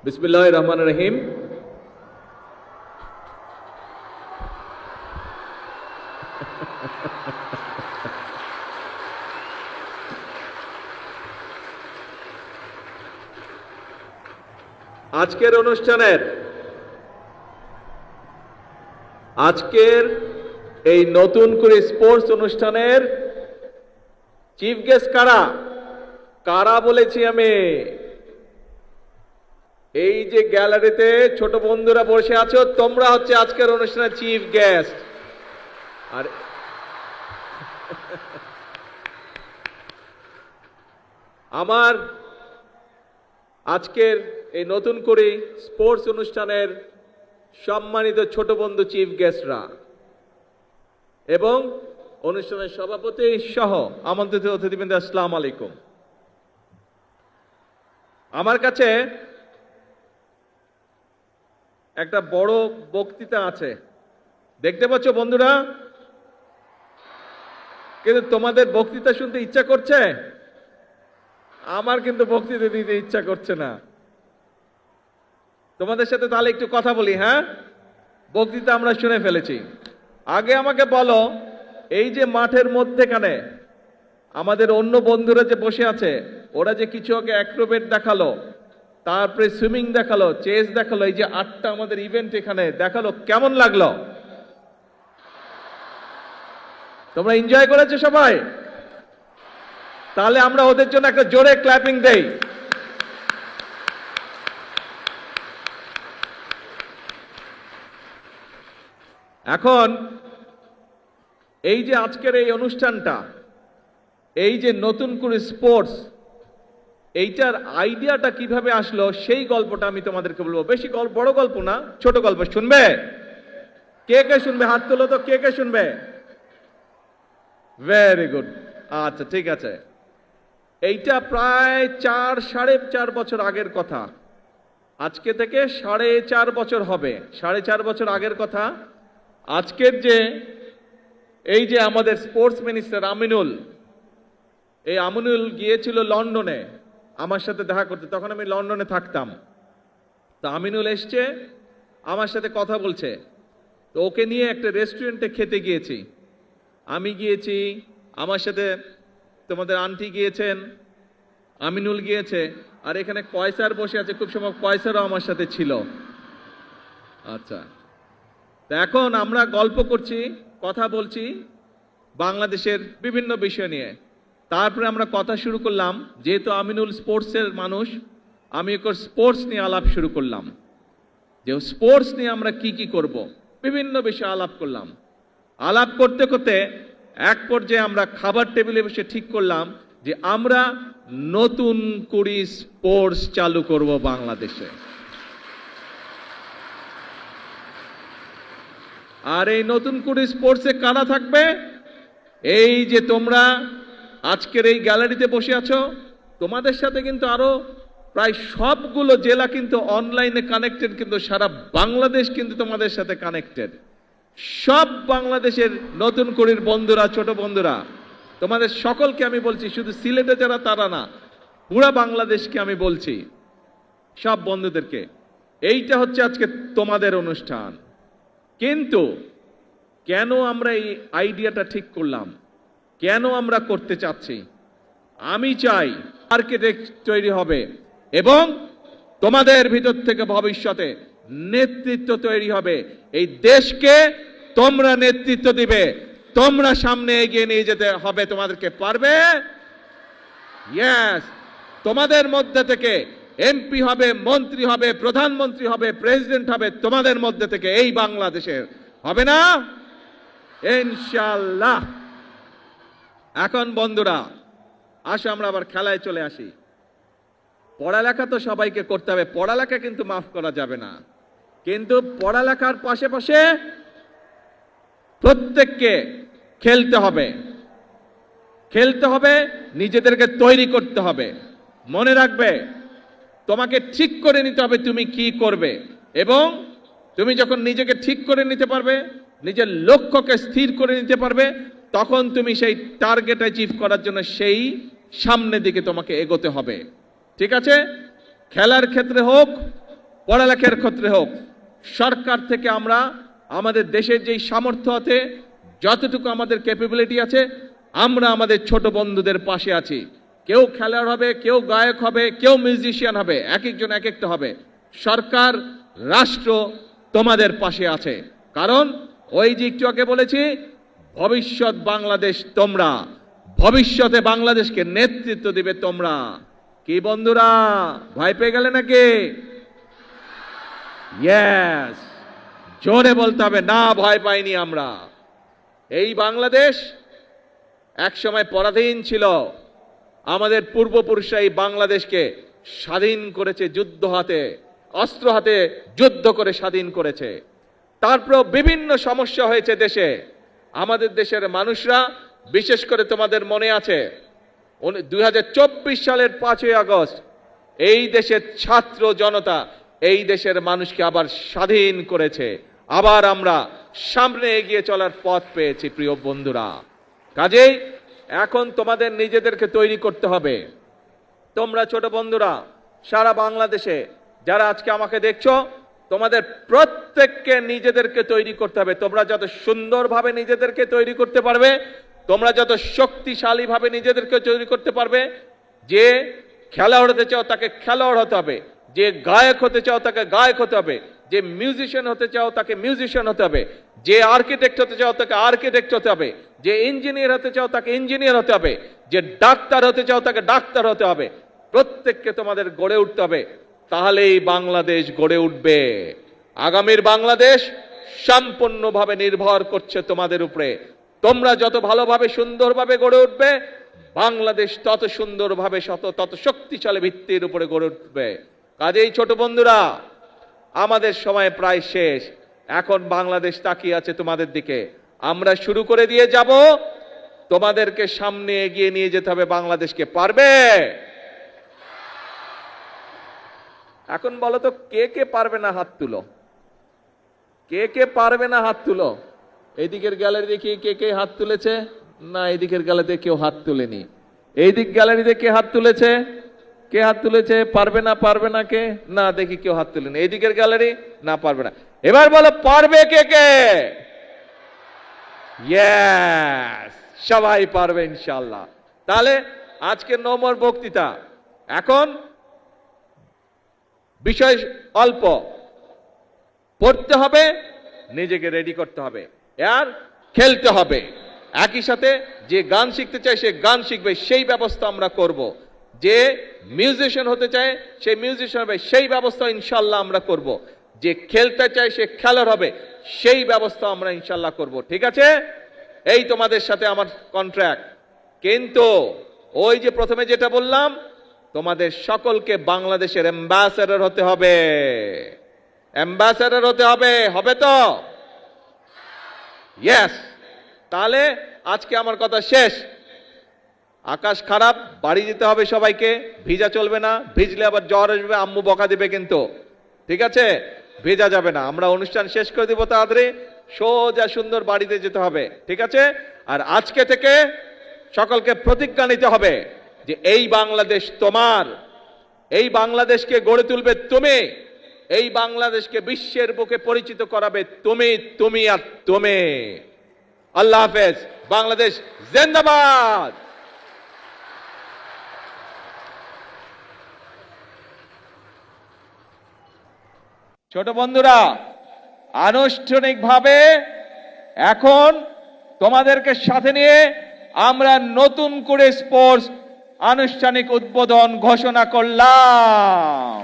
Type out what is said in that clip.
বিসমিল্লাহির রহমানির রহিম। আজকের এই নতুন করে স্পোর্টস অনুষ্ঠানের চিফ গেস্ট কারা বলেছি আমি? এই যে গ্যালারিতে ছোট বন্ধুরা বসে আছো, তোমরা হচ্ছে আজকের অনুষ্ঠানের চিফ গেস্ট। আর আমার আজকের এই নতুন করে স্পোর্টস অনুষ্ঠানের সম্মানিত ছোট বন্ধু চিফ গেস্টরা এবং অনুষ্ঠানের সভাপতি সহ আমন্ত্রিত অতিথিবৃন্দ, আসসালামু আলাইকুম। আমার কাছে একটা বড় বক্তৃতা আছে, দেখতে পাচ্ছ বন্ধুরা, কিন্তু তোমাদের বক্তৃতা শুনতে ইচ্ছা করছে? আমার কিন্তু বক্তৃতা দিতে ইচ্ছা করছে না। তোমাদের সাথে তাহলে একটু কথা বলি। হ্যাঁ, বক্তৃতা আমরা শুনে ফেলেছি। আগে আমাকে বলো, এই যে মাঠের মধ্যেখানে আমাদের অন্য বন্ধুরা যে বসে আছে, ওরা যে কিছু আগে অ্যাক্রোবেট দেখালো, তারপরে সুইমিং দেখালো, চেস দেখালো, এই যে 8টা আমাদের ইভেন্ট এখানে দেখালো, কেমন লাগলো? তোমরা এনজয় করেছো সবাই? তাহলে আমরা ওদের জন্য একটা জোরে ক্ল্যাপিং দেই। এখন এই যে আজকের এই অনুষ্ঠানটা, এই যে নতুন করে স্পোর্টস, এইটার আইডিয়াটা কিভাবে আসলো সেই গল্পটা আমি তোমাদেরকে বলবো। বেশি বড় গল্প না, ছোট গল্প। শুনবে? কে কে শুনবে? হাত তোলো তো, কে কে শুনবে? Very good. আচ্ছা, ঠিক আছে। এইটা প্রায় 4.5 বছর আগের কথা। আজকে থেকে 4.5 বছর হবে। 4.5 বছর আগের কথা। আজকের যে এই যে আমাদের স্পোর্টস মিনিস্টার আমিনুল, এই আমিনুল গিয়েছিল লন্ডনে আমার সাথে দেখা করতে। তখন আমি লন্ডনে থাকতাম। তো আমিনুল এসছে, আমার সাথে কথা বলছে। তো ওকে নিয়ে একটা রেস্টুরেন্টে খেতে গিয়েছি। আমি গিয়েছি, আমার সাথে তোমাদের আন্টি গিয়েছেন, আমিনুল গিয়েছে, আর এখানে কয়সার বসে আছে। খুব সময় কয়সারও আমার সাথে ছিল। আচ্ছা, তো এখন আমরা গল্প করছি, কথা বলছি বাংলাদেশের বিভিন্ন বিষয় নিয়ে। তারপরে আমরা কথা শুরু করলাম, যেহেতু আমিনুল স্পোর্টসের মানুষ, আমি একটু স্পোর্টস নিয়ে আলাপ শুরু করলাম, যে স্পোর্টস নিয়ে আমরা কি কি করব, বিভিন্ন বিষয়ে আলাপ করলাম। আলাপ করতে করতে এক পর্যায়ে আমরা খাবার টেবিলে বসে ঠিক করলাম যে আমরা নতুন করে স্পোর্টস চালু করব বাংলাদেশে। আর এই নতুন করে স্পোর্টসে কারা থাকবে? এই যে তোমরা আজকের এই গ্যালারিতে বসে আছো, তোমাদের সাথে কিন্তু আরো প্রায় সবগুলো জেলা কিন্তু অনলাইনে কানেক্টেড, কিন্তু সারা বাংলাদেশ কিন্তু তোমাদের সাথে কানেক্টেড। সব বাংলাদেশের নতুন করির বন্ধুরা, ছোট বন্ধুরা, তোমাদের সকলকে আমি বলছি, শুধু সিলেটে যারা তারা না, পুরা বাংলাদেশকে আমি বলছি, সব বন্ধুদেরকে, এইটা হচ্ছে আজকে তোমাদের অনুষ্ঠান। কিন্তু কেন আমরা এই আইডিয়াটা ঠিক করলাম, কেন আমরা করতে চাচ্ছি? আমি চাই আর্কিটেক্ট তৈরি হবে এবং তোমাদের ভিতর থেকে ভবিষ্যতে নেতৃত্ব তৈরি হবে। এই দেশকে তোমরা নেতৃত্ব দিবে, তোমরা সামনে এগিয়ে নিয়ে যেতে হবে। তোমাদেরকে পারবে? ইয়েস। তোমাদের মধ্যে থেকে এমপি হবে, মন্ত্রী হবে, প্রধানমন্ত্রী হবে, প্রেসিডেন্ট হবে তোমাদের মধ্যে থেকে, এই বাংলাদেশের। হবে না? ইনশাআল্লাহ। এখন বন্ধুরা, আসো আমরা আবার খেলায় চলে আসি। পড়ালেখা তো সবাইকে করতে হবে, পড়ালেখা কিন্তু মাফ করা যাবে না। কিন্তু পড়ালেখার পাশাপাশি প্রত্যেককে খেলতে হবে, খেলতে হবে, নিজেদেরকে তৈরি করতে হবে। মনে রাখবে, তোমাকে ঠিক করে নিতে হবে তুমি কি করবে, এবং তুমি যখন নিজেকে ঠিক করে নিতে পারবে, নিজের লক্ষ্যকে স্থির করে নিতে পারবে, তখন তুমি সেই টার্গেট অ্যাচিভ করার জন্য সেই সামনের দিকে তোমাকে এগোতে হবে। ঠিক আছে? খেলার ক্ষেত্রে হোক, পড়ালেখার ক্ষেত্রে হোক, সরকার থেকে আমরা আমাদের দেশের যেই সামর্থ্য আছে, যতটুকু আমাদের ক্যাপাবিলিটি আছে, আমরা আমাদের ছোট বন্ধুদের পাশে আছি। কেউ খেলোয়াড় হবে, কেউ গায়ক হবে, কেউ মিউজিশিয়ান হবে, এক একজন এক একটা হবে। সরকার, রাষ্ট্র তোমাদের পাশে আছে। কারণ ওই যে একটু আগে বলেছি, ভবিষ্যৎ বাংলাদেশ তোমরা, ভবিষ্যতে বাংলাদেশকে নেতৃত্ব দিবে তোমরা। কি বন্ধুরা, ভয় পেয়ে গেলে নাকি? ইয়েস, জোরে বলতে হবে, না ভয় পাইনি আমরা। এই বাংলাদেশ একসময় পরাধীন ছিল। আমাদের পূর্বপুরুষরা এই বাংলাদেশকে স্বাধীন করেছে, যুদ্ধ হাতে, অস্ত্র হাতে যুদ্ধ করে স্বাধীন করেছে। তারপর বিভিন্ন সমস্যা হয়েছে দেশে। আমাদের দেশের মানুষরা, বিশেষ করে তোমাদের মনে আছে 2024 সালের 5ই আগস্ট এই দেশের ছাত্র জনতা এই দেশের মানুষকে আবার স্বাধীন করেছে। আবার আমরা সামনে এগিয়ে চলার পথ পেয়েছি প্রিয় বন্ধুরা। কাজেই এখন তোমাদের নিজেদেরকে তৈরি করতে হবে। তোমরা ছোট বন্ধুরা সারা বাংলাদেশে যারা আজকে আমাকে দেখছো, তোমাদের প্রত্যেককে নিজেদেরকে তৈরি করতে হবে। তোমরা যত সুন্দরভাবে নিজেদেরকে তৈরি করতে পারবে, তোমরা যত শক্তিশালীভাবে নিজেদেরকে তৈরি করতে পারবে, যে খেলোয়াড় হতে চাও তাকে খেলোয়াড় হতে হবে, যে গায়ক হতে চাও তাকে গায়ক হতে হবে, যে মিউজিশিয়ান হতে চাও তাকে মিউজিশিয়ান হতে হবে, যে আর্কিটেক্ট হতে চাও তাকে আর্কিটেক্ট হতে হবে, যে ইঞ্জিনিয়ার হতে চাও তাকে ইঞ্জিনিয়ার হতে হবে, যে ডাক্তার হতে চাও তাকে ডাক্তার হতে হবে। প্রত্যেককে তোমাদের গড়ে উঠতে হবে, তাহলেই বাংলাদেশ গড়ে উঠবে। আগামীর বাংলাদেশ সম্পূর্ণভাবে নির্ভর করছে তোমাদের উপরে। তোমরা যত ভালোভাবে সুন্দরভাবে গড়ে উঠবে, বাংলাদেশ তত সুন্দরভাবে তত শক্তিশালী ভিত্তির উপরে গড়ে উঠবে। কাজেই ছোট বন্ধুরা, আমাদের সময় প্রায় শেষ। এখন বাংলাদেশ তাকিয়ে আছে তোমাদের দিকে। আমরা শুরু করে দিয়ে যাব, তোমাদেরকে সামনে এগিয়ে নিয়ে যেতে হবে বাংলাদেশকে। পারবে? এখন বলো তো, কে কে পারবে না হাত তুলো। কে কে পারবে না হাত তুলো। এইদিকের গ্যালারি দেখি কে কে হাত তুলেছে। না, এইদিকের গ্যালারিতে কেউ হাত তুলেনি। এইদিক গ্যালারিতে কে হাত তুলেছে? কে হাত তুলেছে? পারবে না, পারবে না কে? না, দেখি কেউ হাত তুলেনি। এইদিকের গ্যালারি, না পারবে না। এবার বলো পারবে কে কে? ইয়েস, সবাই পারবে ইনশাআল্লাহ। তাহলে আজকে নম্বর বক্তৃতা। এখন বিষয় অল্প, পড়তে হবে, নিজেকে রেডি করতে হবে, আর খেলতে হবে। একই সাথে যে গান শিখতে চায় সে গান শিখবে, সেই ব্যবস্থা আমরা করব। যে মিউজিশিয়ান হতে চায় সে মিউজিশিয়ান হবে, সেই ব্যবস্থা ইনশাআল্লাহ আমরা করব। যে খেলতে চায় সে খেলোয়াড় হবে, সেই ব্যবস্থা আমরা ইনশাআল্লাহ করব। ঠিক আছে? এই তোমাদের সাথে আমার কন্ট্রাক্ট। কিন্তু ওই যে প্রথমে যেটা বললাম, তোমাদের সকলকে বাংলাদেশের অ্যাম্বাসেডর হতে হবে। অ্যাম্বাসেডর হতে হবে, হবে তো? ইয়েস। তাহলে আজকে আমার কথা শেষ। আকাশ খারাপ, বাড়ি যেতে হবে সবাইকে। ভিজা চলবে না, ভিজলে আবার জ্বর আসবে, আম্মু বকা দিবে কিন্তু। ঠিক আছে? ভেজা যাবে না। আমরা অনুষ্ঠান শেষ করে দিব তাড়াতাড়ি, সোজা সুন্দর বাড়িতে যেতে হবে। ঠিক আছে? আর আজকে থেকে সকলকে প্রতিজ্ঞা নিতে হবে যে এই বাংলাদেশ তোমার, এই বাংলাদেশকে গড়ে তুলবে তুমি, এই বাংলাদেশকে বিশ্বের বুকে পরিচিত করাবে তুমি, তুমি আর তুমি। আল্লাহ হাফেজ। বাংলাদেশ জিন্দাবাদ। ছোট বন্ধুরা, আনুষ্ঠানিকভাবে এখন তোমাদেরকে সাথে নিয়ে আমরা নতুন করে স্পোর্টস আনুষ্ঠানিক উদ্বোধন ঘোষণা করলাম।